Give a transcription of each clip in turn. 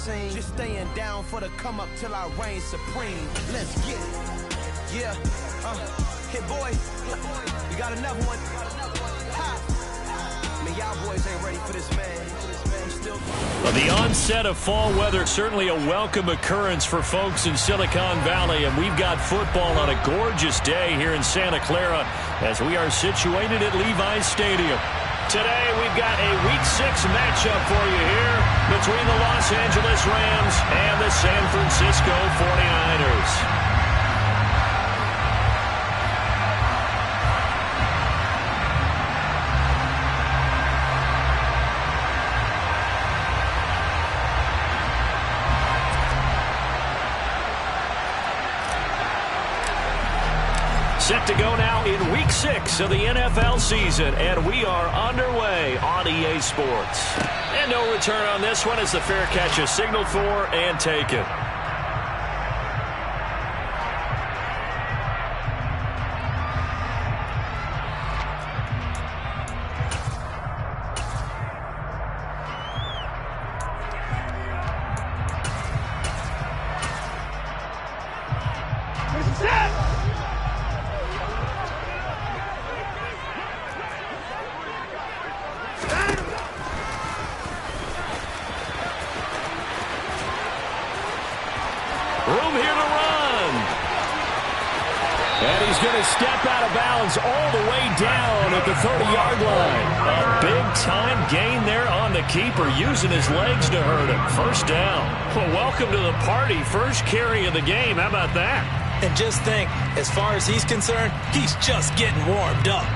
scene. Just staying down for the come up till I reign supreme. Let's get it. Yeah. Hit boy. We got another one. Ha. Man, y'all boys ain't ready for this, man. Well, the onset of fall weather, certainly a welcome occurrence for folks in Silicon Valley, and we've got football on a gorgeous day here in Santa Clara as we are situated at Levi's Stadium. Today, we've got a Week 6 matchup for you here between the Los Angeles Rams and the San Francisco 49ers. Set to go now in Week 6 of the NFL season, and we are underway on EA Sports. And no return on this one as the fair catch is signaled for and taken. Room here to run. And he's going to step out of bounds all the way down at the 30-yard line. A big-time gain there on the keeper, using his legs to hurt him. First down. Well, welcome to the party. First carry of the game. How about that? And just think, as far as he's concerned, he's just getting warmed up.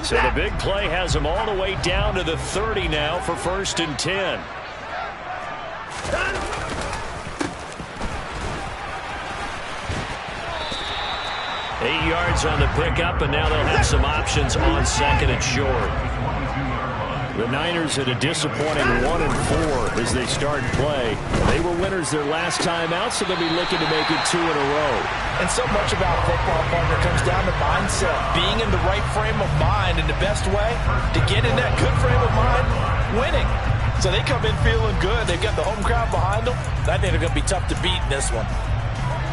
So the big play has him all the way down to the 30 now for 1st and 10. Eight yards on the pickup, and now they'll have some options on 2nd and short. The Niners had a disappointing 1-4 as they start play. They were winners their last time out, so they'll be looking to make it 2 in a row. And so much about football, partner, comes down to mindset. Being in the right frame of mind, and the best way to get in that good frame of mind, winning. So they come in feeling good. They've got the home crowd behind them. I think they're going to be tough to beat in this one.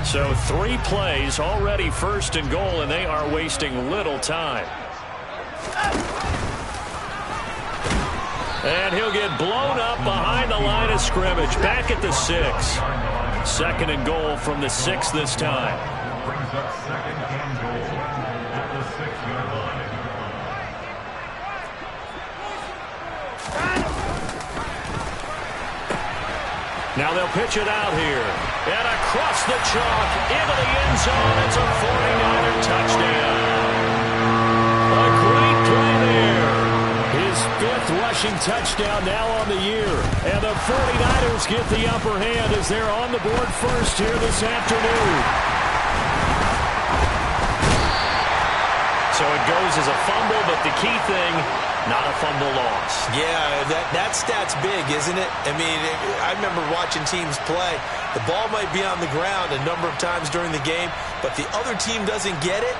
So 3 plays, already 1st and goal, and they are wasting little time. And he'll get blown up behind the line of scrimmage. Back at the 6. 2nd and goal from the 6 this time. Brings up 2nd and goal at the 6-yard line. Now they'll pitch it out here. And across the chalk into the end zone. It's a 49er touchdown. A great play there. His 5th rushing touchdown now on the year. And the 49ers get the upper hand as they're on the board first here this afternoon. So it goes as a fumble, but the key thing, not a fumble loss. Yeah, that stat's big, isn't it? I mean, I remember watching teams play. The ball might be on the ground a number of times during the game, but the other team doesn't get it.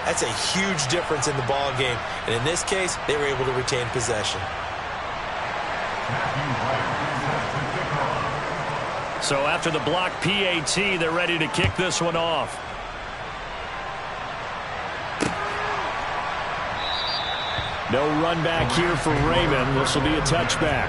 That's a huge difference in the ball game. And in this case, they were able to retain possession. So after the block PAT, they're ready to kick this one off. No run back here for Raymond. This will be a touchback.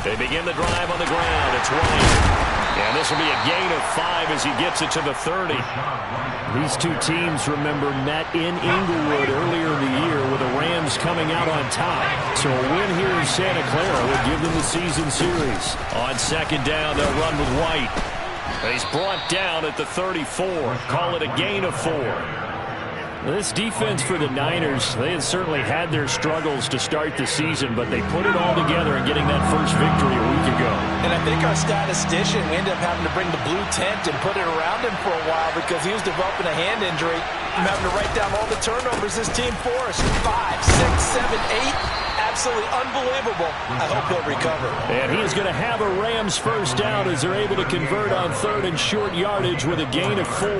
They begin the drive on the ground. It's White. And this will be a gain of 5 as he gets it to the 30. These two teams, remember, met in Inglewood earlier in the year with the Rams coming out on top. So a win here in Santa Clara would give them the season series. On 2nd down, they'll run with White. He's brought down at the 34. Call it a gain of 4. This defense for the Niners, they had certainly had their struggles to start the season, but they put it all together in getting that first victory a week ago. And I think our statistician, we ended up having to bring the blue tent and put it around him for a while because he was developing a hand injury. I'm having to write down all the turnovers this team forced. 5, 6, 7, 8. Absolutely unbelievable. I hope he'll recover. And he is going to have a Rams first down as they're able to convert on 3rd and short yardage with a gain of 4.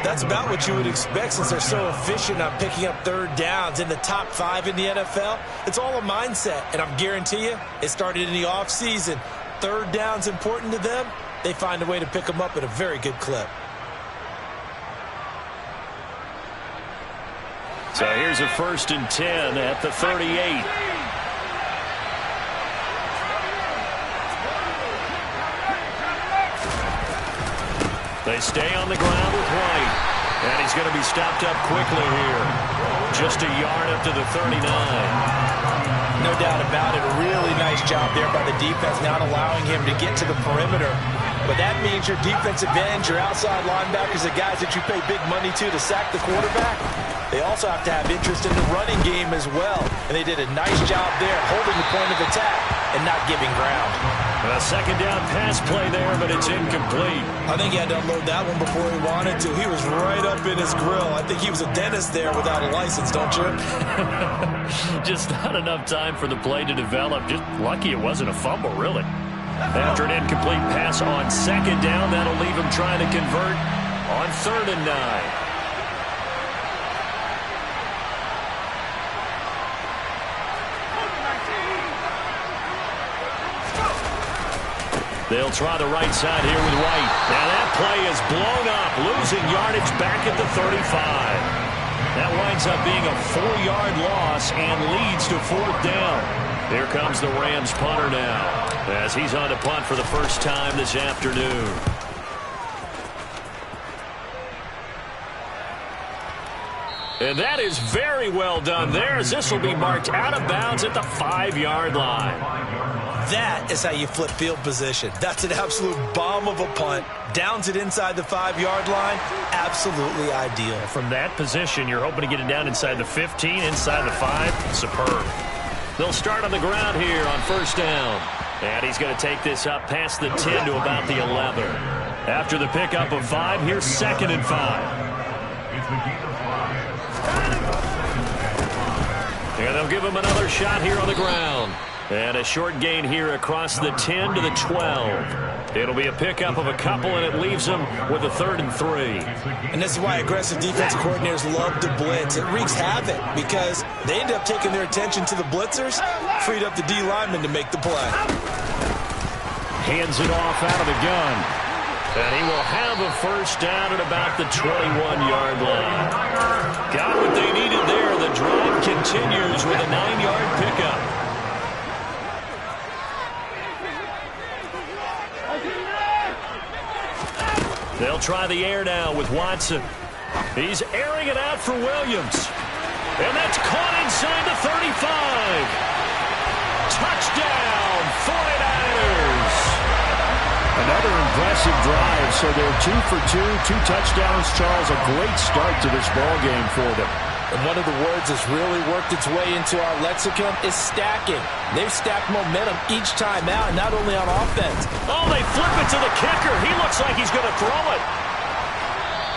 That's about what you would expect since they're so efficient on picking up 3rd downs in the top 5 in the NFL. It's all a mindset, and I'm guarantee you it started in the offseason. 3rd down's important to them. They find a way to pick them up at a very good clip. So here's a 1st and 10 at the 38. They stay on the ground with White. And he's going to be stopped up quickly here. Just a yard up to the 39. No doubt about it. A really nice job there by the defense, not allowing him to get to the perimeter. But that means your defensive ends, your outside linebackers, the guys that you pay big money to sack the quarterback, they also have to have interest in the running game as well. And they did a nice job there, holding the point of attack and not giving ground. A 2nd down pass play there, but it's incomplete. I think he had to unload that one before he wanted to. He was right up in his grill. I think he was a dentist there without a license, don't you? Just not enough time for the play to develop. Just lucky it wasn't a fumble, really. After an incomplete pass on 2nd down, that'll leave him trying to convert on 3rd and 9. They'll try the right side here with White. Now that play is blown up, losing yardage back at the 35. That winds up being a 4-yard loss and leads to 4th down. Here comes the Rams punter now as he's on to punt for the first time this afternoon. And that is very well done there, as this will be marked out of bounds at the 5-yard line. That is how you flip field position. That's an absolute bomb of a punt. Downs it inside the 5-yard line. Absolutely ideal. From that position, you're hoping to get it down inside the 15, inside the 5. Superb. They'll start on the ground here on 1st down. And he's going to take this up past the 10 to about the 11. After the pickup of 5, here's 2nd and 5. It's the gain of 5. And they'll give him another shot here on the ground. And a short gain here across the 10 to the 12. It'll be a pickup of a couple, and it leaves them with a 3rd and 3. And this is why aggressive defensive coordinators love to blitz. It wreaks havoc because they end up taking their attention to the blitzers, freed up the D lineman to make the play. Hands it off out of the gun. And he will have a first down at about the 21-yard line. Got what they needed there. The drive continues with a 9-yard pickup. They'll try the air now with Watson. He's airing it out for Williams. And that's caught inside the 35. Touchdown, 49ers. Another impressive drive. So they're 2 for 2, 2 touchdowns. Charles, a great start to this ball game for them. And one of the words that's really worked its way into our lexicon is stacking. They've stacked momentum each time out, not only on offense. Oh, they flip it to the kicker. He looks like he's going to throw it.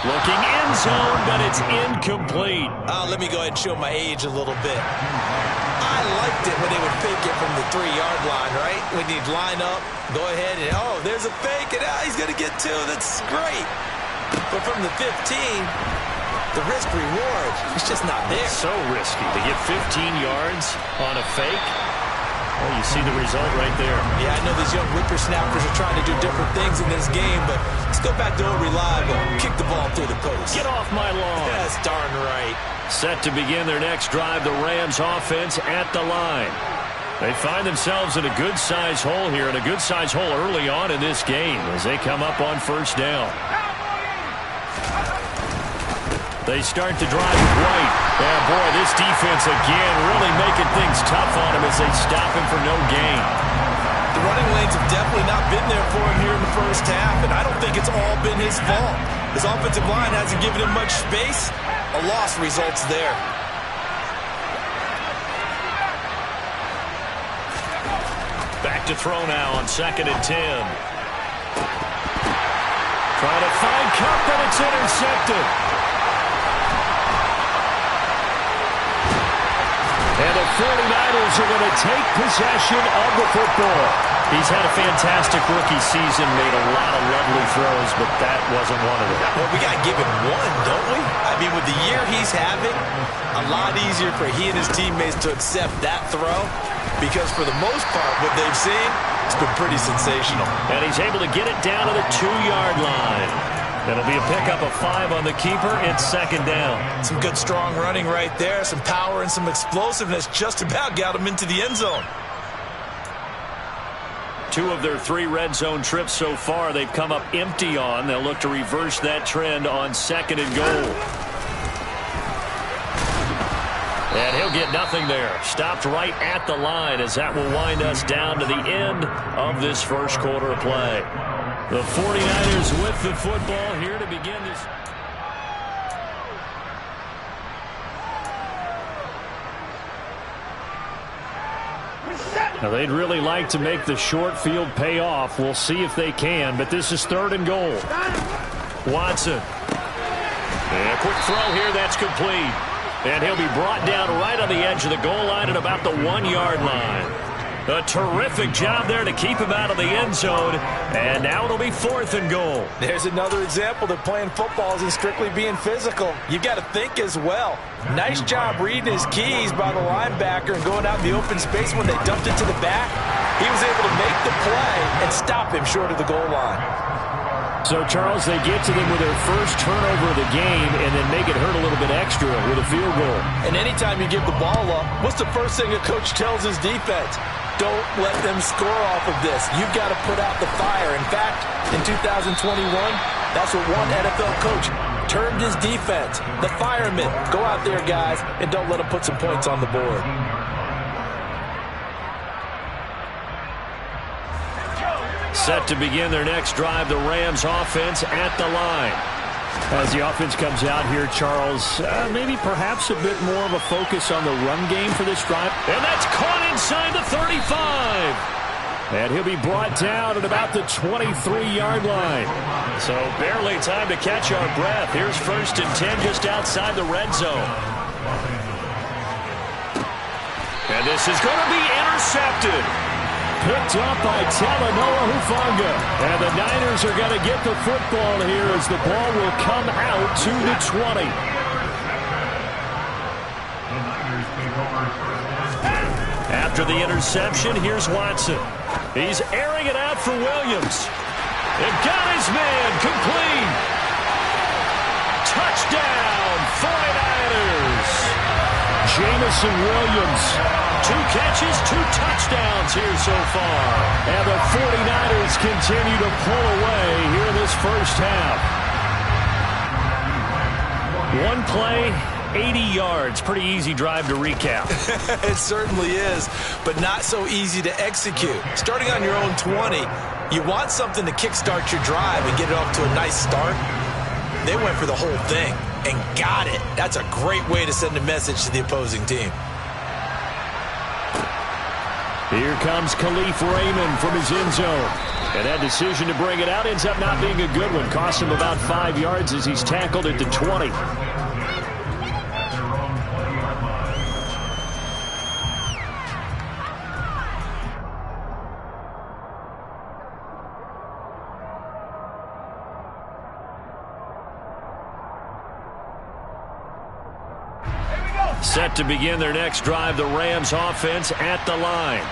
Looking end zone, but it's incomplete. Let me go ahead and show my age a little bit. I liked it when they would fake it from the 3-yard line, right? When you'd line up, go ahead and, oh, there's a fake, and he's going to get 2. That's great. But from the 15... the risk-reward is just not there. It's so risky to get 15 yards on a fake. Well, you see the result right there. Yeah, I know these young whippersnappers are trying to do different things in this game, but let's go back to old reliable. Kick the ball through the post. Get off my lawn. That's darn right. Set to begin their next drive, the Rams offense at the line. They find themselves in a good-sized hole here, and a good-sized hole early on in this game as they come up on 1st down. They start to drive with White. Yeah, boy, this defense again really making things tough on him as they stop him for no gain. The running lanes have definitely not been there for him here in the first half, and I don't think it's all been his fault. His offensive line hasn't given him much space, A loss results there. Back to throw now on 2nd and 10. Trying to find Kupp, and it's intercepted. And the 49ers are going to take possession of the football. He's had a fantastic rookie season, made a lot of lovely throws, but that wasn't one of them. Well, we got to give him one, don't we? I mean, with the year he's having, a lot easier for he and his teammates to accept that throw, because for the most part, what they've seen, it's been pretty sensational. And he's able to get it down to the 2-yard line. It'll be a pickup of 5 on the keeper. It's 2nd down. Some good, strong running right there, some power and some explosiveness, just about got him into the end zone. 2 of their 3 red zone trips so far they've come up empty on. They'll look to reverse that trend on 2nd and goal. And he'll get nothing there. Stopped right at the line as that will wind us down to the end of this first quarter of play. The 49ers with the football here to begin this. Now, they'd really like to make the short field pay off. We'll see if they can, but this is 3rd and goal. Watson. And a quick throw here, that's complete. And he'll be brought down right on the edge of the goal line at about the 1-yard line. A terrific job there to keep him out of the end zone. And now it'll be 4th and goal. There's another example that playing football isn't strictly being physical. You've got to think as well. Nice job reading his keys by the linebacker and going out in the open space when they dumped it to the back. He was able to make the play and stop him short of the goal line. So, Charles, they get to them with their first turnover of the game and then make it hurt a little bit extra with a field goal. And anytime you give the ball up, what's the first thing a coach tells his defense? Don't let them score off of this. You've got to put out the fire. In fact, in 2021, that's what one NFL coach termed his defense. The firemen. Go out there, guys, and don't let them put some points on the board. Set to begin their next drive, the Rams offense at the line. As the offense comes out here, Charles, maybe perhaps a bit more of a focus on the run game for this drive. And that's caught inside the 35. And he'll be brought down at about the 23-yard line. So barely time to catch our breath. Here's 1st and 10 just outside the red zone. And this is going to be intercepted. Picked up by Talanoa Hufanga. And the Niners are going to get the football here as the ball will come out to the 20. After the interception, here's Watson. He's airing it out for Williams. And got his man complete. Touchdown, 49ers. Jamison Williams. 2 catches, 2 touchdowns here so far. And the 49ers continue to pull away here in this first half. One play, 80 yards. Pretty easy drive to recap. It certainly is, but not so easy to execute. Starting on your own 20, you want something to kickstart your drive and get it off to a nice start. They went for the whole thing and got it. That's a great way to send a message to the opposing team. Here comes Khalif Raymond from his end zone. And that decision to bring it out ends up not being a good one. Cost him about 5 yards as he's tackled at the 20. Set to begin their next drive, the Rams offense at the line.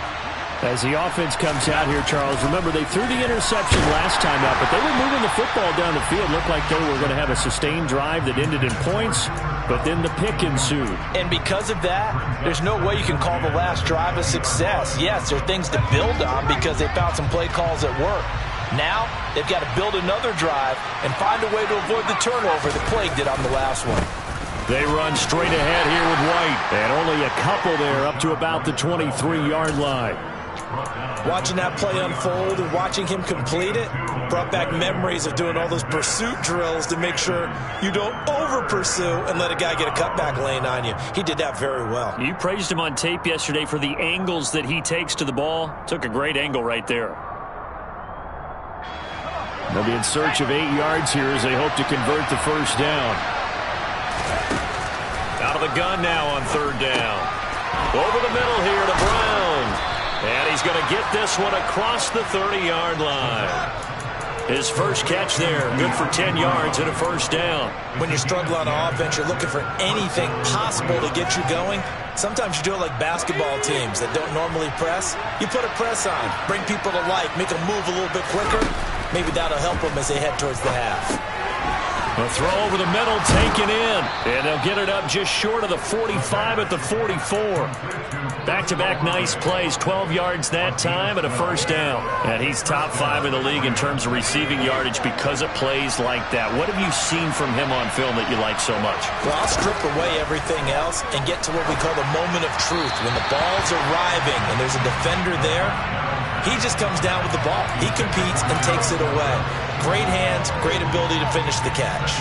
As the offense comes out here, Charles, remember they threw the interception last time out, but they were moving the football down the field. Looked like they were going to have a sustained drive that ended in points, but then the pick ensued. And because of that, there's no way you can call the last drive a success. Yes, there are things to build on because they found some play calls that work. Now, they've got to build another drive and find a way to avoid the turnover that plagued it on the last one. They run straight ahead here with White. And only a couple there up to about the 23-yard line. Watching that play unfold and watching him complete it brought back memories of doing all those pursuit drills to make sure you don't over-pursue and let a guy get a cutback lane on you. He did that very well. You praised him on tape yesterday for the angles that he takes to the ball. Took a great angle right there. They'll be in search of 8 yards here as they hope to convert the first down. Out of the gun now on third down. Over the middle here to Brown. And he's going to get this one across the 30-yard line. His first catch there, good for 10 yards and a first down. When you're struggling on offense, you're looking for anything possible to get you going. Sometimes you do it like basketball teams that don't normally press. You put a press on, bring people to life, make them move a little bit quicker. Maybe that'll help them as they head towards the half. A throw over the middle, taken in. And they'll get it up just short of the 45 at the 44. Back-to-back nice plays, 12 yards that time and a first down. And he's top 5 in the league in terms of receiving yardage because of plays like that. What have you seen from him on film that you like so much? Well, I'll strip away everything else and get to what we call the moment of truth. When the ball's arriving and there's a defender there, he just comes down with the ball. He competes and takes it away. Great hands, great ability to finish the catch.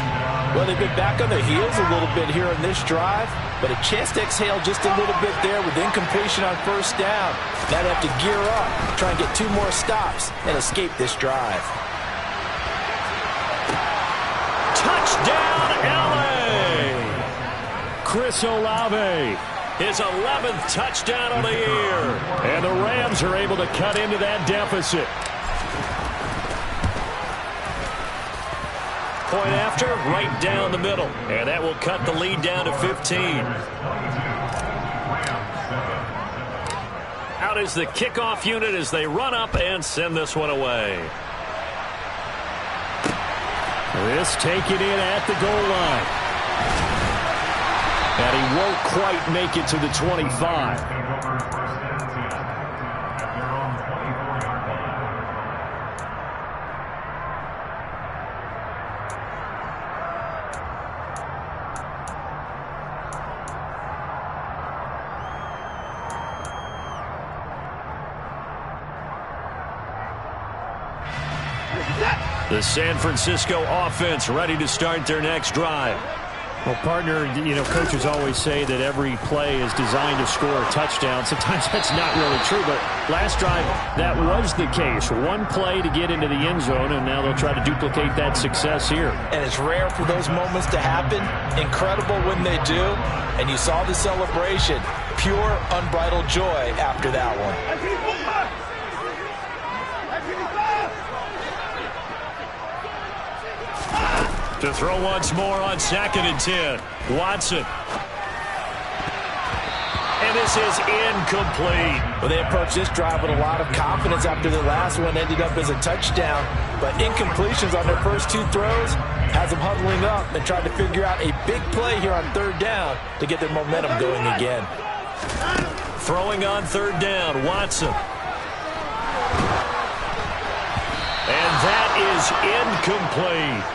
Well, they've been back on their heels a little bit here in this drive, but a chance to exhale just a little bit there with incompletion on first down. Now they have to gear up, try and get 2 more stops, and escape this drive. Touchdown, LA! Chris Olave. His 11th touchdown of the year. And the Rams are able to cut into that deficit. Point after, right down the middle. And that will cut the lead down to 15. Out is the kickoff unit as they run up and send this one away. This taken in at the goal line. And he won't quite make it to the 25. The San Francisco offense ready to start their next drive. Well, partner, coaches always say that every play is designed to score a touchdown. Sometimes that's not really true, but last drive, that was the case. One play to get into the end zone, and now they'll try to duplicate that success here. And it's rare for those moments to happen. Incredible when they do. And you saw the celebration. Pure, unbridled joy after that one. To throw once more on 2nd and 10. Watson. And this is incomplete. Well, they approached this drive with a lot of confidence after the last one ended up as a touchdown. But incompletions on their first 2 throws has them huddling up and trying to figure out a big play here on 3rd down to get their momentum going again. Throwing on 3rd down, Watson. And that is incomplete.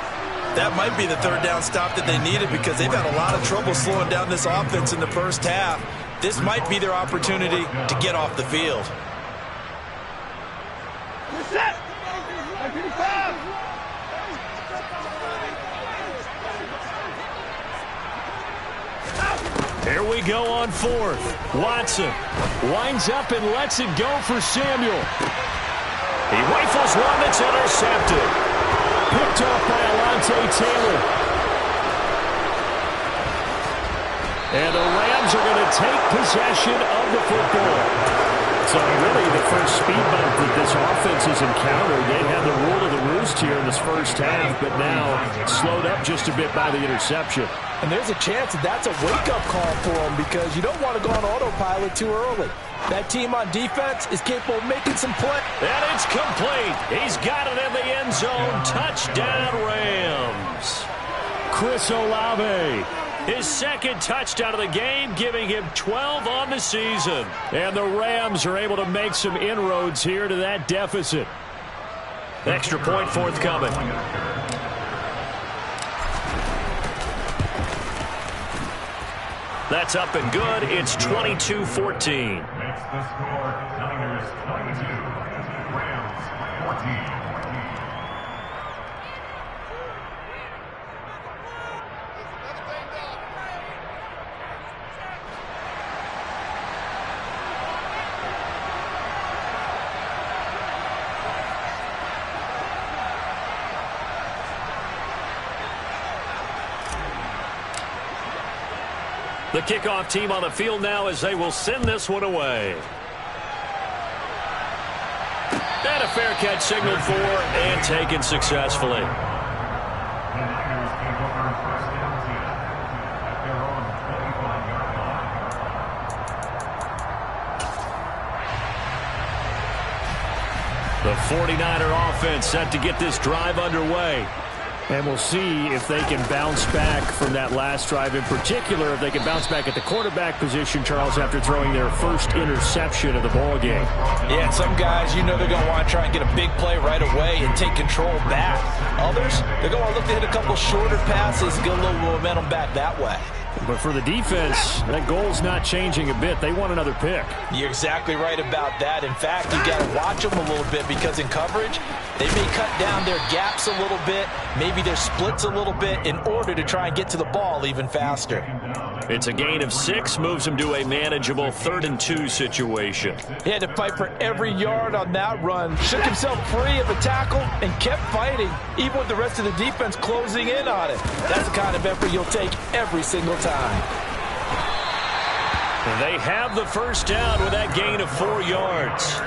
That might be the 3rd down stop that they needed because they've had a lot of trouble slowing down this offense in the first half. This might be their opportunity to get off the field. Here we go on 4th. Watson winds up and lets it go for Samuel. He rifles one that's intercepted. Picked off by Alontae Taylor. And the Rams are going to take possession of the football. So really the first speed bump that this offense has encountered. They had the rule of the roost here in this first half, but now slowed up just a bit by the interception. And there's a chance that that's a wake-up call for them because you don't want to go on autopilot too early. That team on defense is capable of making some play. And it's complete. He's got it in the end zone. Touchdown, Rams. Chris Olave. His 2nd touchdown of the game, giving him 12 on the season. And the Rams are able to make some inroads here to that deficit. Extra point forthcoming. That's up and good. It's 22-14. Makes the score Niners 20. Rams 14. The kickoff team on the field now as they will send this one away. And a fair catch signaled for and taken successfully. The Niners take over first down 10 at their own 45-yard line. The 49er offense set to get this drive underway. And we'll see if they can bounce back from that last drive. In particular, if they can bounce back at the quarterback position, Charles, after throwing their first interception of the ball game. Yeah, and some guys, you know they're going to want to try and get a big play right away and take control back. Others, they're going to want to look to hit a couple shorter passes and get a little momentum back that way. But for the defense, that goal's not changing a bit. They want another pick. You're exactly right about that. In fact, you've got to watch them a little bit because in coverage, they may cut down their gaps a little bit, maybe their splits a little bit in order to try and get to the ball even faster. It's a gain of 6, moves them to a manageable 3rd and 2 situation. He had to fight for every yard on that run, shook himself free of the tackle, and kept fighting, even with the rest of the defense closing in on it. That's the kind of effort you'll take every single time. They have the first down with that gain of 4 yards.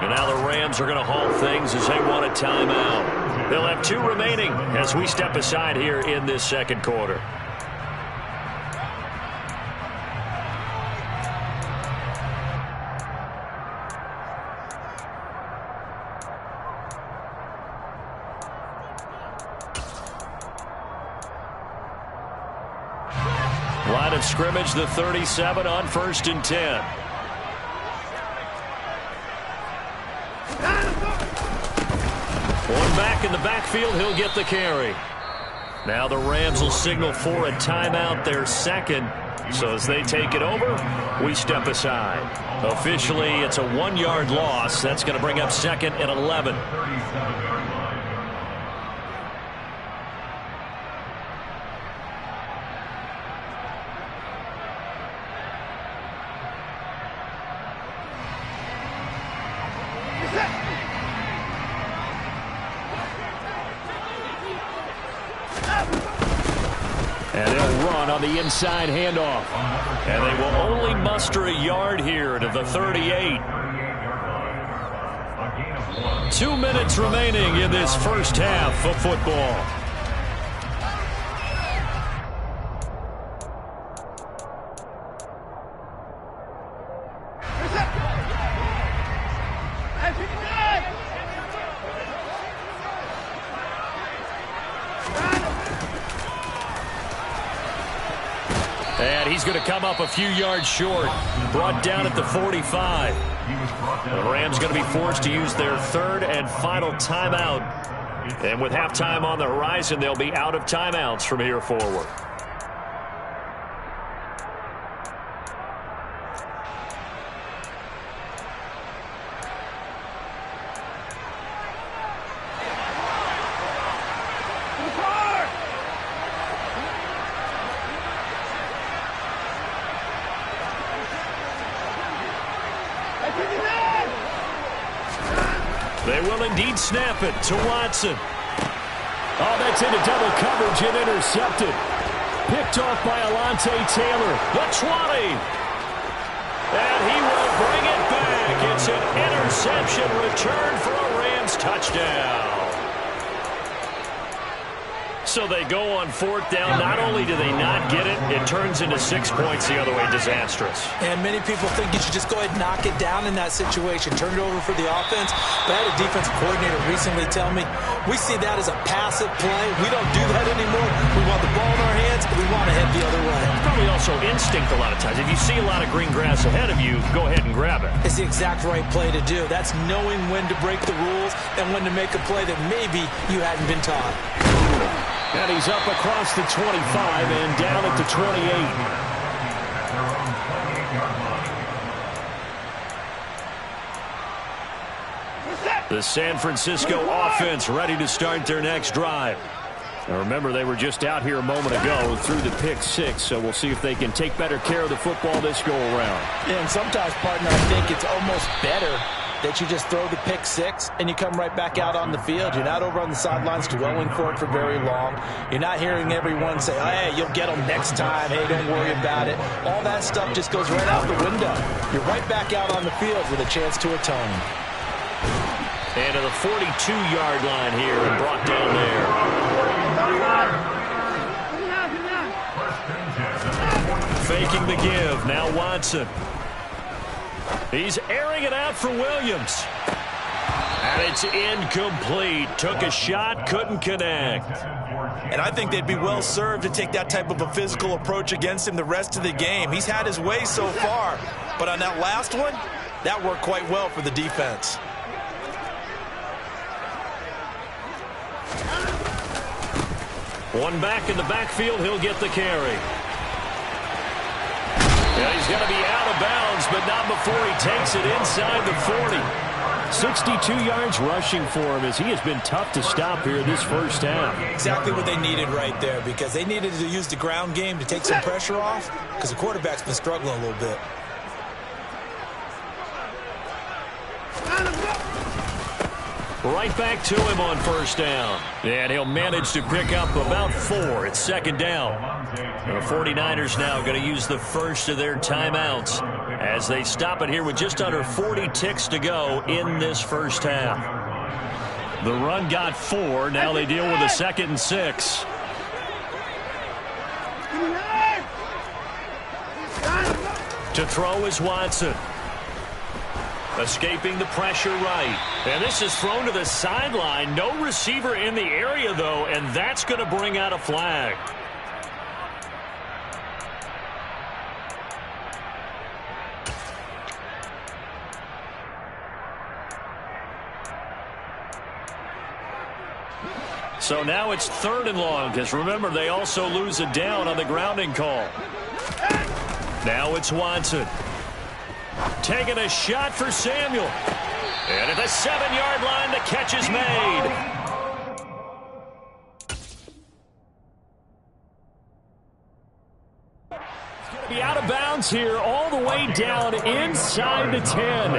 And now the Rams are going to halt things as they want a timeout. They'll have 2 remaining as we step aside here in this second quarter. Line of scrimmage, the 37 on 1st and 10. One back in the backfield, he'll get the carry. Now the Rams will signal for a timeout, their second. So as they take it over, we step aside. Officially, it's a 1-yard loss. That's going to bring up 2nd and 11. And they'll run on the inside handoff. And they will only muster a yard here to the 38. 2 minutes remaining in this first half of football. And he's going to come up a few yards short, brought down at the 45. The Rams going to be forced to use their 3rd and final timeout. And with halftime on the horizon, they'll be out of timeouts from here forward. They will indeed snap it to Watson. Oh, that's into double coverage and intercepted. Picked off by Alontae Taylor. The 20. And he will bring it back. It's an interception return for a Rams touchdown. So they go on 4th down. Not only do they not get it, it turns into 6 points the other way. Disastrous. And many people think you should just go ahead and knock it down in that situation. Turn it over for the offense. But I had a defensive coordinator recently tell me, we see that as a passive play. We don't do that anymore. We want the ball in our hands, and we want to head the other way. It's probably also instinct a lot of times. If you see a lot of green grass ahead of you, go ahead and grab it. It's the exact right play to do. That's knowing when to break the rules and when to make a play that maybe you hadn't been taught. And he's up across the 25 and down at the 28. The San Francisco offense ready to start their next drive. Now remember, they were just out here a moment ago through the pick six, so we'll see if they can take better care of the football this go-around. Yeah, and sometimes, partner, I think it's almost better that you just throw the pick six and you come right back out on the field. You're not over on the sidelines dwelling for it for very long. You're not hearing everyone say, oh, hey, you'll get them next time. Hey, don't worry about it. All that stuff just goes right out the window. You're right back out on the field with a chance to atone. And to the 42-yard line here and brought down there. Faking the give. Now Watson. He's airing it out for Williams. And it's incomplete. Took a shot, couldn't connect. And I think they'd be well served to take that type of a physical approach against him the rest of the game. He's had his way so far. But on that last one, that worked quite well for the defense. One back in the backfield, he'll get the carry. Yeah, he's going to be out of bounds, but not before he takes it inside the 40. 62 yards rushing for him as he has been tough to stop here this first half. Exactly what they needed right there, because they needed to use the ground game to take some pressure off, because the quarterback's been struggling a little bit. Right back to him on first down. And he'll manage to pick up about 4 at second down. The 49ers now going to use the first of their timeouts as they stop it here with just under 40 ticks to go in this first half. The run got 4. Now they deal with a 2nd and 6. To throw is Watson. Escaping the pressure right. And this is thrown to the sideline. No receiver in the area, though, and that's going to bring out a flag. So now it's 3rd and long, because remember, they also lose a down on the grounding call. Now it's Watson. Taking a shot for Samuel. And at the 7-yard line, the catch is made. It's going to be out of bounds here, all the way down inside the 10.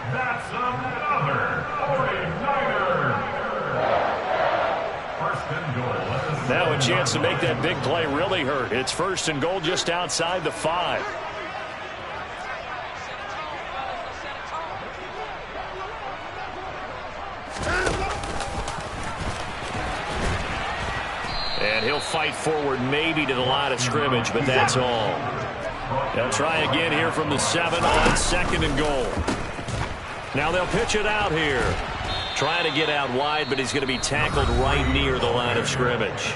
That's another 49er. First and goal. Now a chance to make that big play really hurt. It's 1st and goal just outside the 5. And he'll fight forward maybe to the line of scrimmage, but that's all. They'll try again here from the 7 on 2nd and goal. Now they'll pitch it out here. Trying to get out wide, but he's going to be tackled right near the line of scrimmage.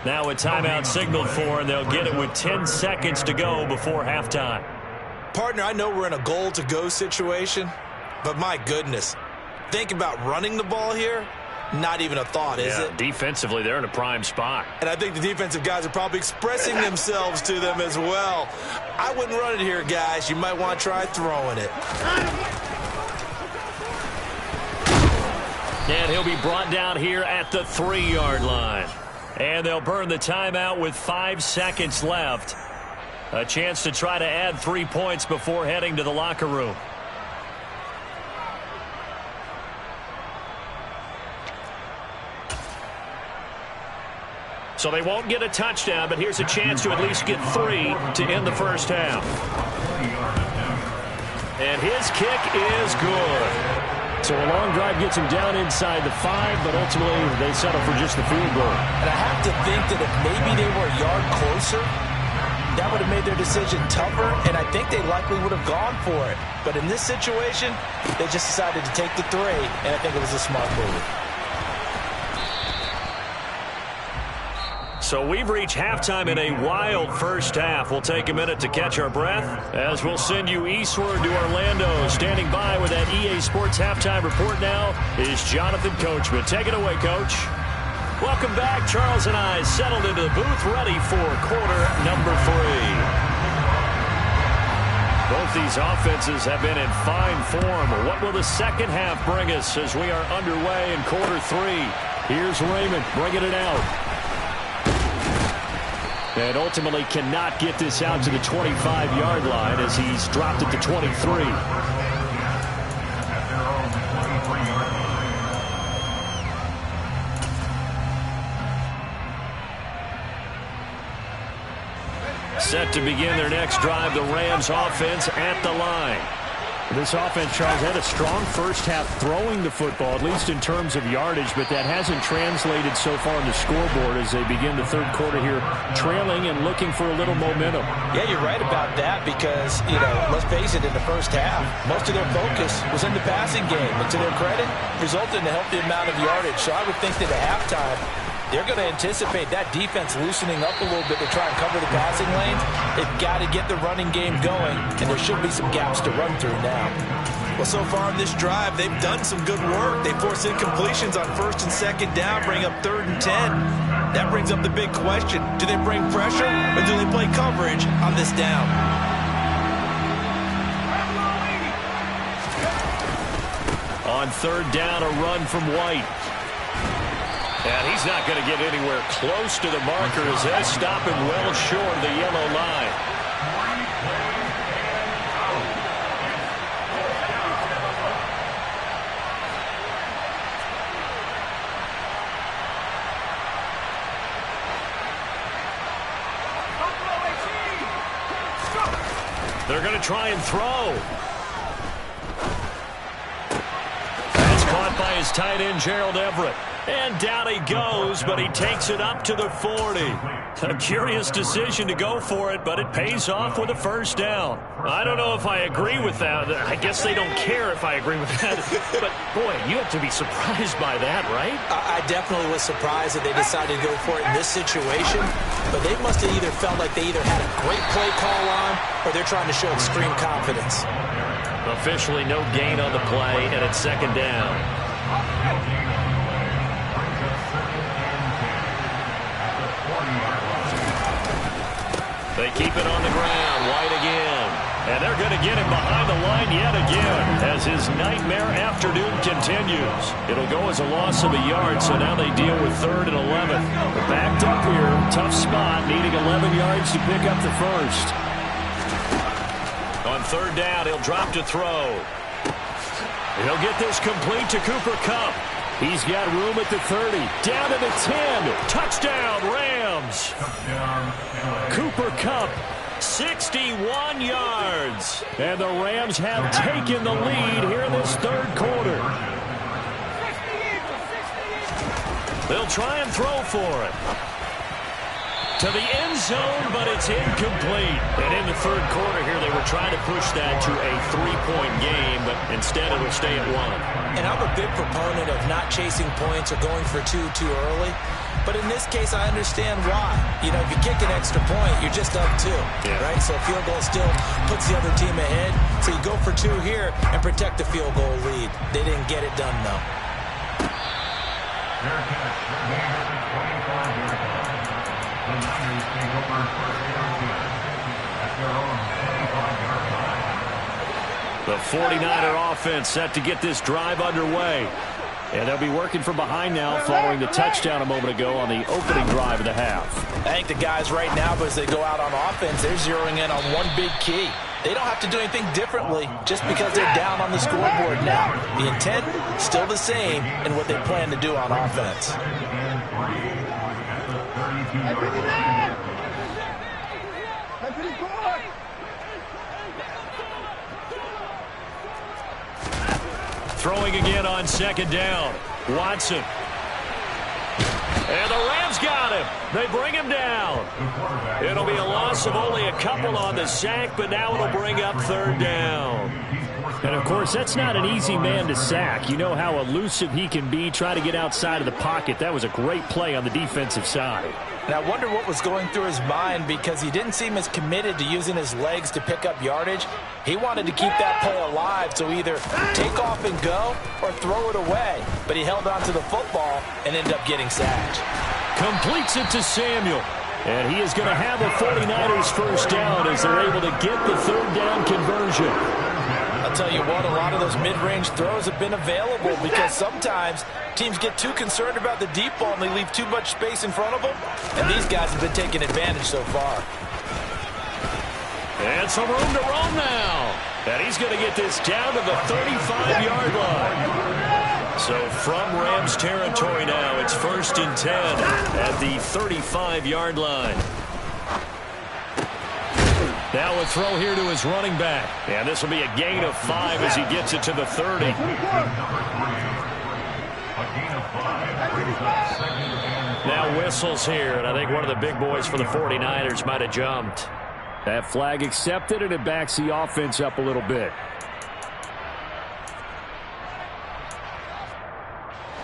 Now a timeout signaled for, and they'll get it with 10 seconds to go before halftime. Partner, I know we're in a goal-to-go situation, but my goodness, think about running the ball here. Not even a thought, is it? Defensively, they're in a prime spot. And I think the defensive guys are probably expressing themselves to them as well. I wouldn't run it here, guys. You might want to try throwing it. And he'll be brought down here at the 3-yard line. And they'll burn the timeout with 5 seconds left. A chance to try to add 3 points before heading to the locker room. So they won't get a touchdown, but here's a chance to at least get 3 to end the first half. And his kick is good. So a long drive gets him down inside the 5, but ultimately they settle for just the field goal. And I have to think that if maybe they were a yard closer, that would have made their decision tougher, and I think they likely would have gone for it. But in this situation, they just decided to take the 3, and I think it was a smart move. So we've reached halftime in a wild first half. We'll take a minute to catch our breath as we'll send you eastward to Orlando. Standing by with that EA Sports halftime report now is Jonathan Coachman. Take it away, Coach. Welcome back. Charles and I settled into the booth ready for quarter number 3. Both these offenses have been in fine form. What will the second half bring us as we are underway in quarter 3? Here's Raymond bringing it out. And ultimately cannot get this out to the 25-yard line as he's dropped it to 23. Set to begin their next drive, the Rams offense at the line. This offense, Charles, had a strong first half throwing the football, at least in terms of yardage, but that hasn't translated so far on the scoreboard as they begin the third quarter here, trailing and looking for a little momentum. Yeah, you're right about that because, let's face it, in the first half, most of their focus was in the passing game. And to their credit, resulted in a healthy amount of yardage. So I would think that at halftime, they're going to anticipate that defense loosening up a little bit to try and cover the passing lanes. They've got to get the running game going, and there should be some gaps to run through now. Well, so far in this drive, they've done some good work. They force incompletions on first and second down, bring up 3rd and 10. That brings up the big question. Do they bring pressure, or do they play coverage on this down? On 3rd down, a run from White. And he's not going to get anywhere close to the marker as they stop him well short of the yellow line. They're going to try and throw. That's caught by his tight end, Gerald Everett. And down he goes, but he takes it up to the 40. A curious decision to go for it, but it pays off with a first down. I don't know if I agree with that. I guess they don't care if I agree with that. But, boy, you have to be surprised by that, right? I definitely was surprised that they decided to go for it in this situation. But they must have either felt like they either had a great play call on or they're trying to show extreme confidence. Officially no gain on the play, and it's second down. They keep it on the ground. White again. And they're going to get him behind the line yet again as his nightmare afternoon continues. It'll go as a loss of a yard, so now they deal with 3rd and 11. They're backed up here. Tough spot, needing 11 yards to pick up the first. On 3rd down, he'll drop to throw. He'll get this complete to Cooper Kupp. He's got room at the 30. Down to the 10. Touchdown, Rams. Cooper Kupp, 61 yards. And the Rams have taken the lead here in this third quarter. They'll try and throw for it. To the end zone, but it's incomplete. And in the third quarter here, they were trying to push that to a 3-point game, but instead it'll stay at 1. And I'm a big proponent of not chasing points or going for two too early. But in this case, I understand why. If you kick an extra point, you're just up 2, right? So a field goal still puts the other team ahead. So you go for 2 here and protect the field goal lead. They didn't get it done, though. The 49er offense set to get this drive underway. And they'll be working from behind now following the touchdown a moment ago on the opening drive of the half. I think the guys right now, as they go out on offense, they're zeroing in on one big key. They don't have to do anything differently just because they're down on the scoreboard now. The intent, still the same in what they plan to do on offense. Throwing again on second down. Watson. And the Rams got him. They bring him down. It'll be a loss of only a couple on the sack, but now it'll bring up 3rd down. And, of course, that's not an easy man to sack. You know how elusive he can be, try to get outside of the pocket. That was a great play on the defensive side. And I wonder what was going through his mind because he didn't seem as committed to using his legs to pick up yardage. He wanted to keep that play alive, so either take off and go or throw it away. But he held on to the football and ended up getting sacked. Completes it to Samuel. And he is going to have a 49ers first down as they're able to get the third down conversion. I'll tell you what, a lot of those mid-range throws have been available because sometimes teams get too concerned about the deep ball and they leave too much space in front of them. And these guys have been taking advantage so far. And some room to roam now. And he's going to get this down to the 35-yard line. So from Rams territory now, it's 1st and 10 at the 35-yard line. Now a throw here to his running back. And this will be a gain of 5 as he gets it to the 30. Now whistles here, and I think one of the big boys for the 49ers might have jumped. That flag accepted, and it backs the offense up a little bit.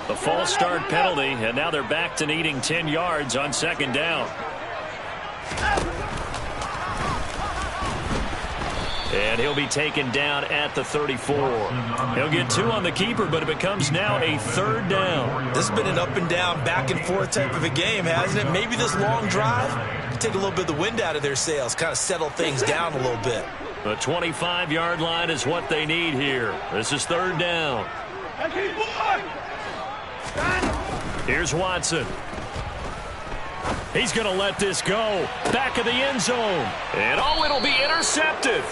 The false start penalty, and now they're back to needing 10 yards on 2nd down. And he'll be taken down at the 34. He'll get 2 on the keeper, but it becomes now a 3rd down. This has been an up and down, back and forth type of a game, hasn't it? Maybe this long drive can take a little bit of the wind out of their sails, kind of settle things down a little bit. The 25-yard line is what they need here. This is 3rd down. Here's Watson. He's going to let this go. Back of the end zone. And oh, it'll be intercepted.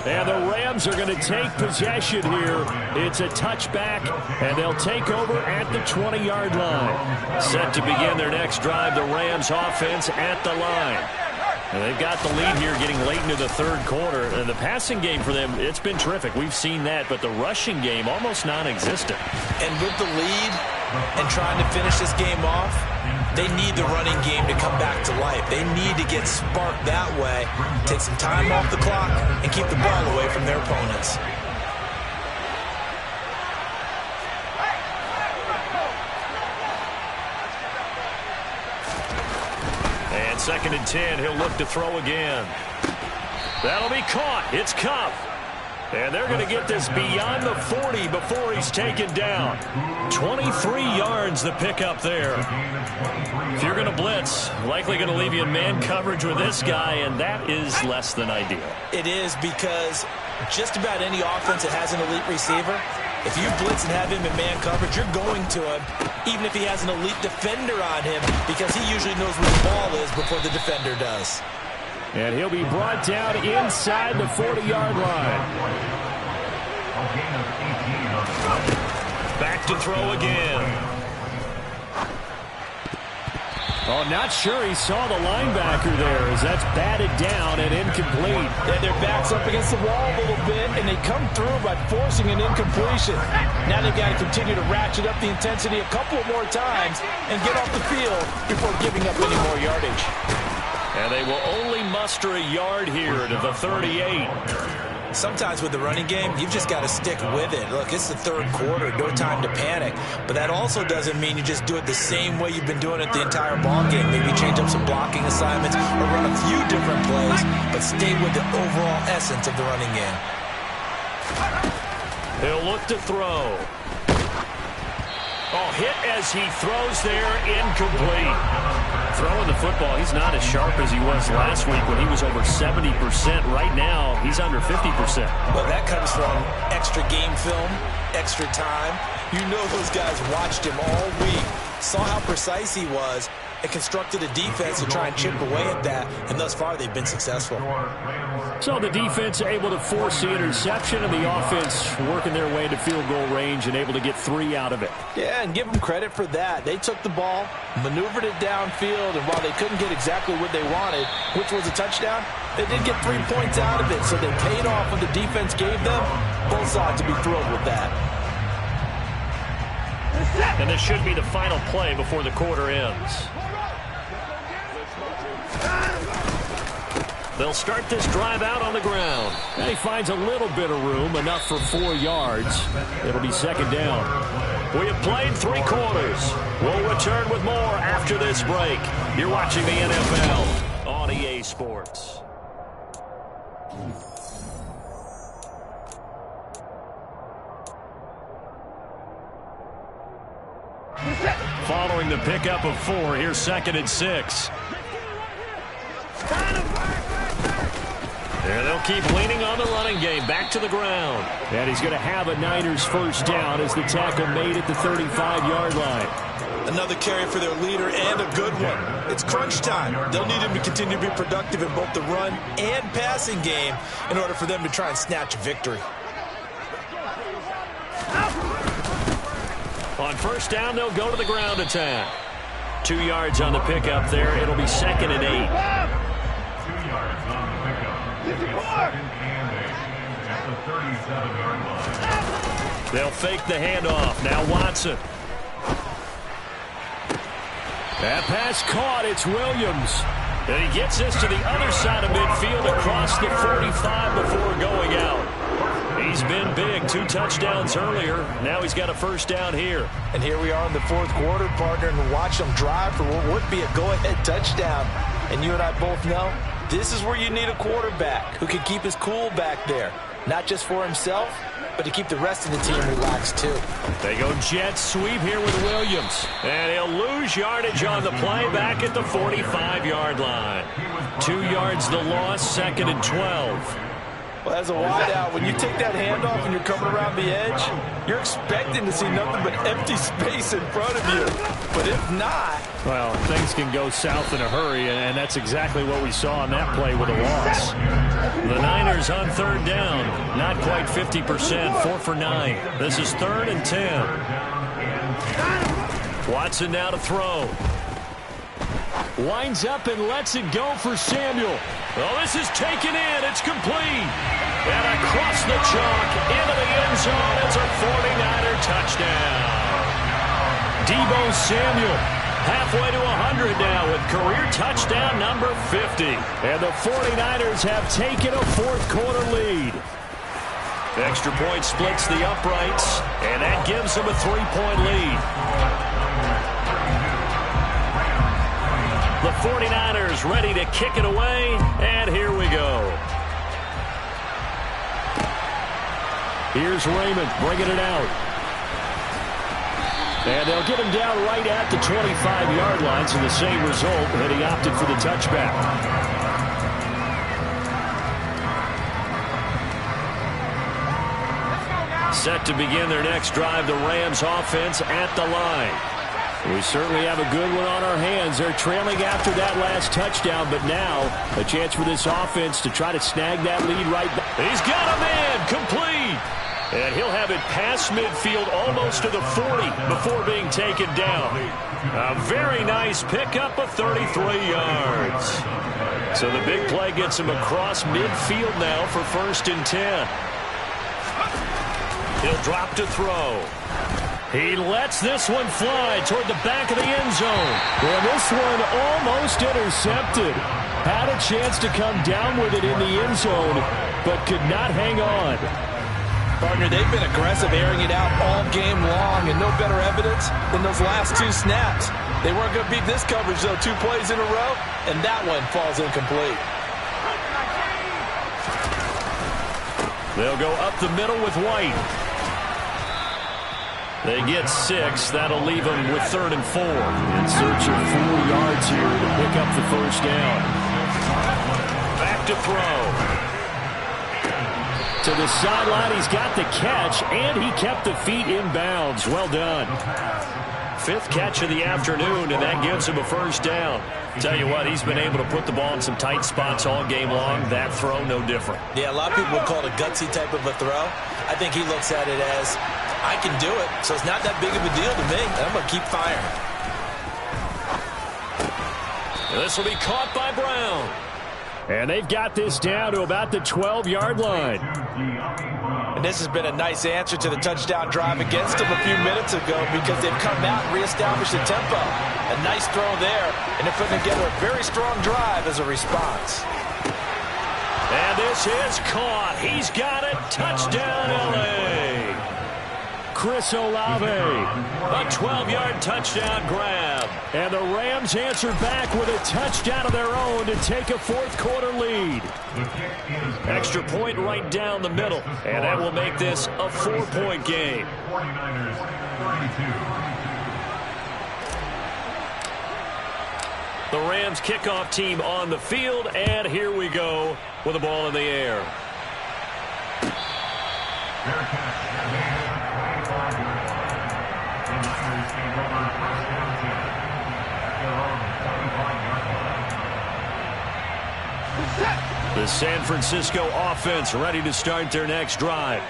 And the Rams are going to take possession here. It's a touchback, and they'll take over at the 20-yard line. Set to begin their next drive, the Rams offense at the line. And they've got the lead here getting late into the 3rd quarter. And the passing game for them, it's been terrific. We've seen that, but the rushing game almost non-existent. And with the lead and trying to finish this game off, they need the running game to come back to life. They need to get sparked that way, take some time off the clock, and keep the ball away from their opponents. And 2nd and 10, he'll look to throw again. That'll be caught. It's Kupp. And they're going to get this beyond the 40 before he's taken down. 23 yards the pickup there. If you're going to blitz, likely going to leave you in man coverage with this guy, and that is less than ideal. It is, because just about any offense that has an elite receiver, if you blitz and have him in man coverage, you're going to him, even if he has an elite defender on him, because he usually knows where the ball is before the defender does. And he'll be brought down inside the 40-yard line. Back to throw again. Oh, not sure he saw the linebacker there as that's batted down and incomplete. Yeah, their back's up against the wall a little bit, and they come through by forcing an incompletion. Now they've got to continue to ratchet up the intensity a couple more times and get off the field before giving up any more yardage. And they will only muster a yard here to the 38. Sometimes with the running game, you've just got to stick with it. Look, it's the 3rd quarter, no time to panic. But that also doesn't mean you just do it the same way you've been doing it the entire ball game. Maybe change up some blocking assignments or run a few different plays, but stay with the overall essence of the running game. He'll look to throw. Oh, hit as he throws there, incomplete. Throwing the football, he's not as sharp as he was last week when he was over 70%. Right now, he's under 50%. Well, that comes from extra game film, extra time. You know those guys watched him all week, saw how precise he was, and constructed a defense to try and chip away at that, and thus far they've been successful. So the defense able to force the interception, and the offense working their way to field goal range and able to get 3 out of it. Yeah, and give them credit for that. They took the ball, maneuvered it downfield, and while they couldn't get exactly what they wanted, which was a touchdown, they did get 3 points out of it, so they paid off what the defense gave them. Both sides will be thrilled with that. And this should be the final play before the quarter ends. They'll start this drive out on the ground. And he finds a little bit of room, enough for 4 yards. It'll be 2nd down. We have played 3 quarters. We'll return with more after this break. You're watching the NFL on EA Sports. Following the pickup of 4, here's 2nd and 6. And they'll keep leaning on the running game. Back to the ground. And he's going to have a Niners first down as the tackle made at the 35-yard line. Another carry for their leader and a good one. It's crunch time. They'll need him to continue to be productive in both the run and passing game in order for them to try and snatch a victory. On first down, they'll go to the ground attack. 2 yards on the pickup there. It'll be 2nd and 8. 2 yards on the pickup. 2nd and 8 at the 37-yard line. They'll fake the handoff. Now Watson. That pass caught. It's Williams. And he gets this to the other side of midfield across the 45 before going out. He's been big. 2 touchdowns earlier. Now he's got a first down here. And here we are in the 4th quarter, partner, and watch them drive for what would be a go-ahead touchdown. And you and I both know this is where you need a quarterback who can keep his cool back there. Not just for himself, but to keep the rest of the team relaxed too. They go jet sweep here with Williams. And he'll lose yardage on the play back at the 45-yard line. 2 yards the loss, 2nd and 12. Well, as a wideout, when you take that handoff and you're coming around the edge, you're expecting to see nothing but empty space in front of you. But if not... Well, things can go south in a hurry, and that's exactly what we saw on that play with a loss. The Niners on 3rd down. Not quite 50%, 4 for 9. This is 3rd and 10. Watson now to throw. Winds up and lets it go for Samuel. Well, this is taken in. It's complete. And across the chalk into the end zone. It's a 49er touchdown. Deebo Samuel halfway to 100 now with career touchdown number 50. And the 49ers have taken a 4th quarter lead. The extra point splits the uprights, and that gives them a 3-point lead. The 49ers ready to kick it away, and here we go. Here's Raymond bringing it out. And they'll get him down right at the 25-yard line, so the same result, and he opted for the touchback. Set to begin their next drive, the Rams offense at the line. We certainly have a good one on our hands. They're trailing after that last touchdown, but now a chance for this offense to try to snag that lead right back. He's got a man, complete. And he'll have it past midfield almost to the 40 before being taken down. A very nice pickup of 33 yards. So the big play gets him across midfield now for 1st and 10. He'll drop to throw. He lets this one fly toward the back of the end zone. And this one almost intercepted. Had a chance to come down with it in the end zone, but could not hang on. Partner, they've been aggressive, airing it out all game long, and no better evidence than those last 2 snaps. They weren't going to beat this coverage, though, 2 plays in a row, and that one falls incomplete. They'll go up the middle with White. They get 6. That'll leave them with 3rd and 4. In search of 4 yards here to pick up the first down. Back to throw. To the sideline, he's got the catch, and he kept the feet in bounds. Well done. 5th catch of the afternoon, and that gives him a first down. Tell you what, he's been able to put the ball in some tight spots all game long. That throw, no different. Yeah, a lot of people would call it a gutsy type of a throw. I think he looks at it as, I can do it, so it's not that big of a deal to me. I'm going to keep firing. This will be caught by Brown. And they've got this down to about the 12-yard line. And this has been a nice answer to the touchdown drive against them a few minutes ago because they've come out and reestablished the tempo. A nice throw there, and they're putting together a very strong drive as a response. And this is caught. He's got it. Touchdown, L.A. Chris Olave. A 12-yard touchdown grab. And the Rams answer back with a touchdown of their own to take a 4th quarter lead. Extra point right down the middle. And that will make this a 4-point game. 49ers 32. The Rams kickoff team on the field, and here we go with the ball in the air. The San Francisco offense ready to start their next drive.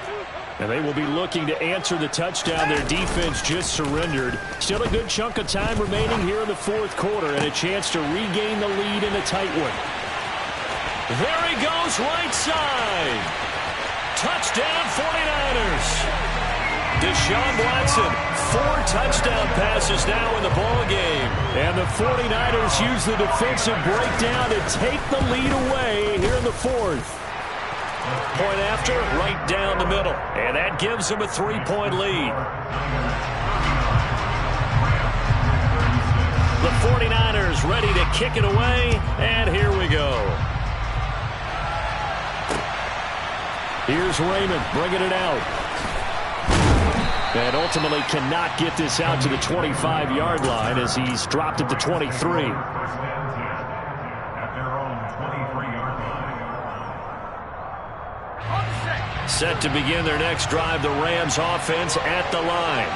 And they will be looking to answer the touchdown their defense just surrendered. Still a good chunk of time remaining here in the fourth quarter and a chance to regain the lead in a tight one. There he goes, right side. Touchdown 49ers. Deshaun Watson, 4 touchdown passes now in the ball game. And the 49ers use the defensive breakdown to take the lead away here in the fourth. Point after, right down the middle. And that gives them a 3-point lead. The 49ers ready to kick it away. And here we go. Here's Raymond bringing it out. And ultimately cannot get this out to the 25-yard line as he's dropped at the 23. Set to begin their next drive, the Rams offense at the line.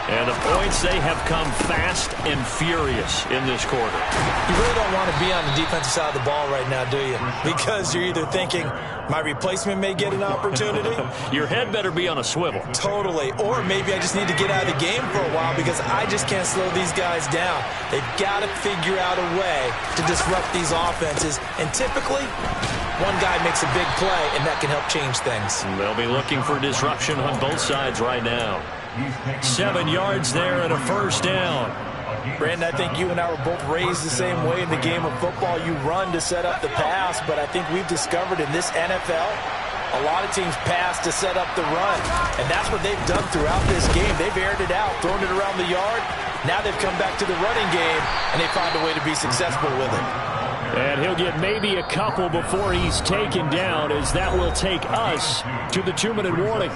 And the points, they have come fast and furious in this quarter. You really don't want to be on the defensive side of the ball right now, do you? Because you're either thinking, my replacement may get an opportunity. Your head better be on a swivel. Totally. Or maybe I just need to get out of the game for a while because I just can't slow these guys down. They've got to figure out a way to disrupt these offenses. And typically, one guy makes a big play, and that can help change things. They'll be looking for disruption on both sides right now. 7 yards there and a first down. Brandon, I think you and I were both raised the same way in the game of football. You run to set up the pass, but I think we've discovered in this NFL, a lot of teams pass to set up the run. And that's what they've done throughout this game. They've aired it out, thrown it around the yard. Now they've come back to the running game, and they find a way to be successful with it. And he'll get maybe a couple before he's taken down, as that will take us to the 2-minute warning.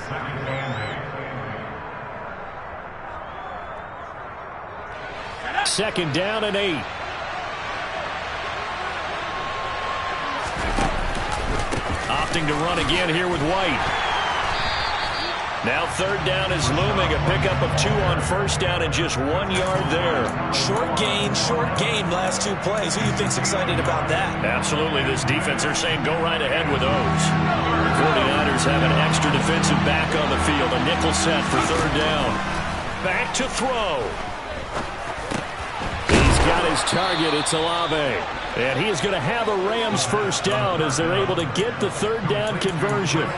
Second down and 8. Opting to run again here with White. Now third down is looming. A pickup of 2 on first down and just 1 yard there. Short gain, last 2 plays. Who do you think's excited about that? Absolutely. This defense, they're saying go right ahead with those. The 49ers have an extra defensive back on the field. A nickel set for third down. Back to throw. Got his target. It's Olave. And he is going to have a Rams first down as they're able to get the third down conversion.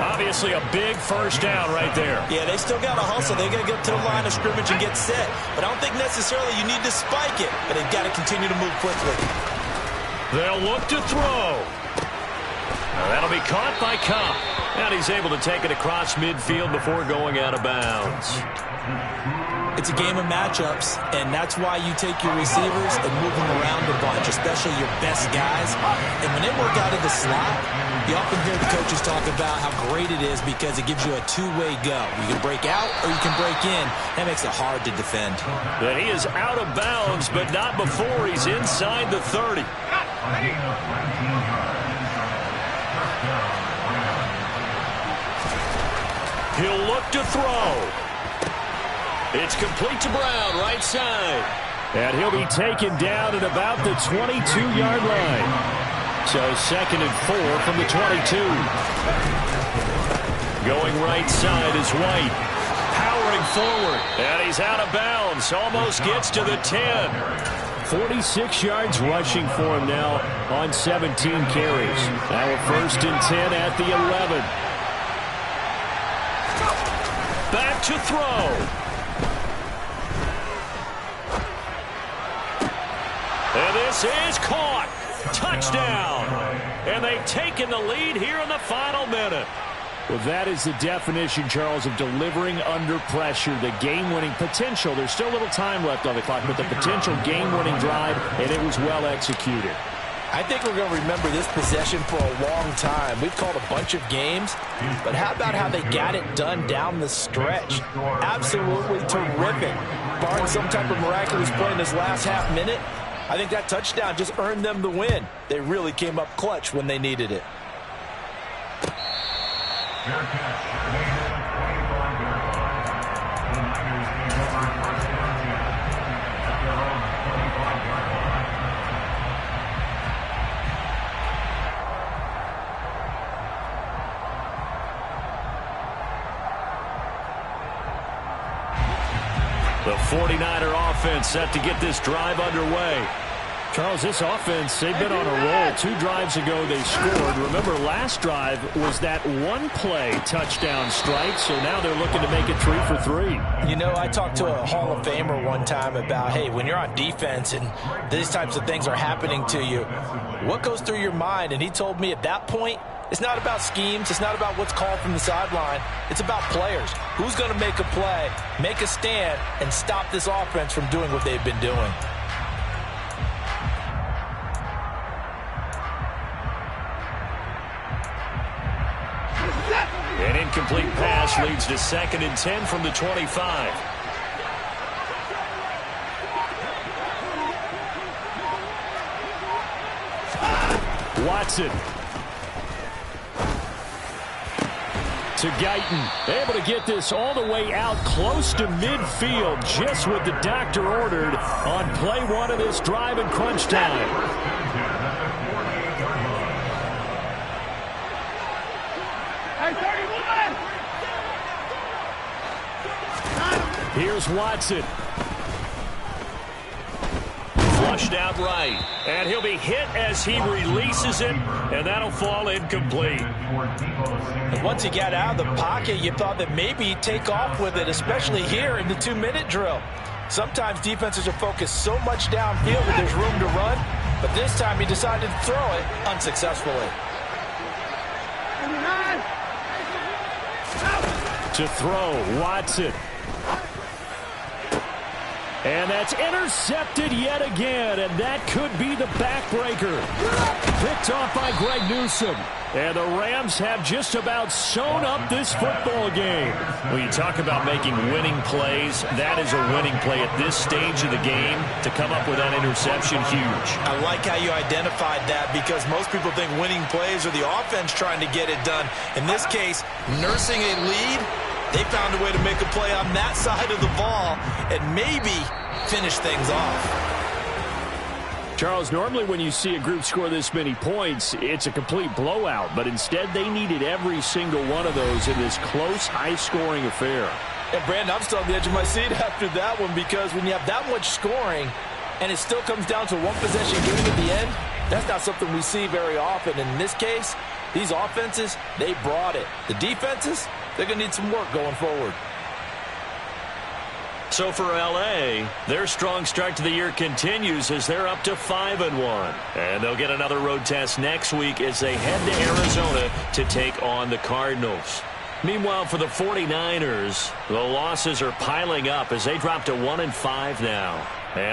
Obviously a big first down right there. Yeah, they still got to hustle. They got to get to the line of scrimmage and get set. But I don't think necessarily you need to spike it. But they've got to continue to move quickly. They'll look to throw. Now that'll be caught by Cobb. And he's able to take it across midfield before going out of bounds. It's a game of matchups, and that's why you take your receivers and move them around a bunch, especially your best guys. And when they work out of the slot, you often hear the coaches talk about how great it is because it gives you a two-way go. You can break out or you can break in. That makes it hard to defend. But he is out of bounds, but not before he's inside the 30. He'll look to throw. It's complete to Brown, right side. And he'll be taken down at about the 22-yard line. So 2nd and 4 from the 22. Going right side is White. Powering forward. And he's out of bounds. Almost gets to the 10. 46 yards rushing for him now on 17 carries. Now a 1st and 10 at the 11. Back to throw. And this is caught. Touchdown. And they've taken the lead here in the final minute. Well, that is the definition, Charles, of delivering under pressure. The game-winning potential. There's still a little time left on the clock, but the potential game-winning drive, and it was well executed. I think we're going to remember this possession for a long time. We've called a bunch of games, but how about how they got it done down the stretch? Absolutely terrific. Barring some type of miraculous play in this last half minute, I think that touchdown just earned them the win. They really came up clutch when they needed it. Fair catch. They have a 25-yard line. The Niners take over first down again at their own 25-yard line. The 49er offense set to get this drive underway. Charles, this offense, they've been on a roll. 2 drives ago they scored. Remember, last drive was that one-play touchdown strike, so now they're looking to make it 3 for 3. You know, I talked to a Hall of Famer one time about, hey, when you're on defense and these types of things are happening to you, what goes through your mind? And he told me at that point, it's not about schemes. It's not about what's called from the sideline. It's about players. Who's going to make a play, make a stand, and stop this offense from doing what they've been doing? An incomplete pass leads to 2nd and 10 from the 25. Watson. To Guyton. Able to get this all the way out close to midfield, just what the doctor ordered on play 1 of this drive in crunch time. Here's Watson. Flushed out right. And he'll be hit as he releases it, and that'll fall incomplete. And once he got out of the pocket, you thought that maybe he'd take off with it, especially here in the 2-minute drill. Sometimes defenses are focused so much downfield that there's room to run, but this time he decided to throw it unsuccessfully. To throw, Watson. And that's intercepted yet again, and that could be the backbreaker. Picked off by Greg Newsome. And the Rams have just about sewn up this football game. When you talk about making winning plays, that is a winning play at this stage of the game. To come up with that interception, huge. I like how you identified that, because most people think winning plays are the offense trying to get it done. In this case, nursing a lead, they found a way to make a play on that side of the ball and maybe finish things off. Charles, normally when you see a group score this many points, it's a complete blowout. But instead, they needed every single one of those in this close, high-scoring affair. And, Brandon, I'm still on the edge of my seat after that one, because when you have that much scoring and it still comes down to one possession game at the end, that's not something we see very often. And in this case, these offenses, they brought it. The defenses, they're going to need some work going forward. So for L.A., their strong start to the year continues as they're up to 5-1. And they'll get another road test next week as they head to Arizona to take on the Cardinals. Meanwhile, for the 49ers, the losses are piling up as they drop to 1-5 now. And